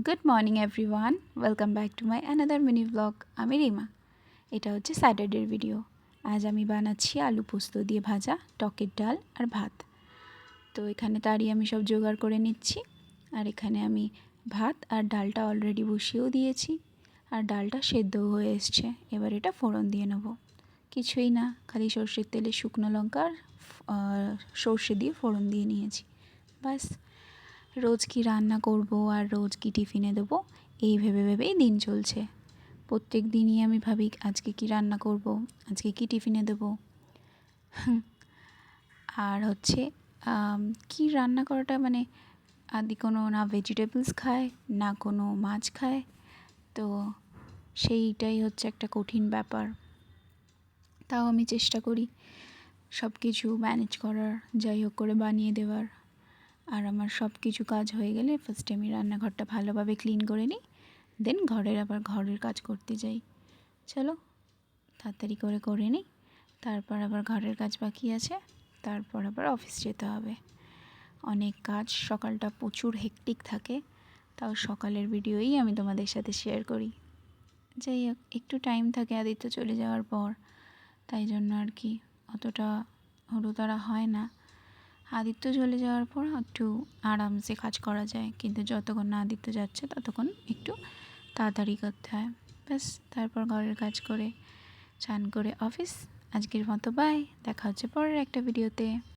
Good morning everyone, welcome back to my another mini blog. আমি রিমা। এটা হচ্ছে স্যাটারডের video. আজ আমি বানাচ্ছি আলু পোস্ত দিয়ে ভাজা, টকের ডাল আর ভাত। তো এখানে তারই আমি সব জোগাড় করে নিচ্ছি। আর এখানে আমি ভাত আর ডালটা অলরেডি বসিয়েও দিয়েছি, আর ডালটা সেদ্ধও হয়ে এসছে। এবার এটা ফোড়ন দিয়ে নেব। কিছুই না, খালি সর্ষের তেলে শুকনো লঙ্কা আর সর্ষে দিয়ে ফোড়ন দিয়ে নিয়েছি। বাস, রোজ কী রান্না করব আর রোজ কী টিফিনে দেবো এই ভেবে ভেবেই দিন চলছে। প্রত্যেক দিনই আমি ভাবি আজকে কী রান্না করব, আজকে কী টিফিনে দেবো। আর হচ্ছে কী রান্না করাটা মানে আদি কোনো না ভেজিটেবলস খায় না কোনো মাছ খায়, তো সেইটাই হচ্ছে একটা কঠিন ব্যাপার। তাও আমি চেষ্টা করি সব কিছু ম্যানেজ করার, যাই হোক করে বানিয়ে দেওয়ার। আর আমার সব কিছু কাজ হয়ে গেলে ফার্স্টে আমি রান্নাঘরটা ভালোভাবে ক্লিন করে নিই, দেন ঘরের কাজ করতে যাই। চলো তাড়াতাড়ি করে নিই, তারপর আবার ঘরের কাজ বাকি আছে, তারপর আবার অফিস যেতে হবে। অনেক কাজ, সকালটা প্রচুর হেক্টিক থাকে, তাও সকালের ভিডিওই আমি তোমাদের সাথে শেয়ার করি। যাই হোক, একটু টাইম থাকে আদিত্য চলে যাওয়ার পর, তাই জন্য আর কি অতটা হুড়োতাড়া হয় না। আদিত্য চলে যাওয়ার পর একটু আরামসে কাজ করা যায়, কিন্তু যতক্ষণ না আদিত্য যাচ্ছে ততক্ষণ একটু তাড়াতাড়ি করতে হয়। ব্যাস, তারপর ঘরের কাজ করে চান করে অফিস। আজকের মতো বাই, দেখা হচ্ছে পরের একটা ভিডিওতে।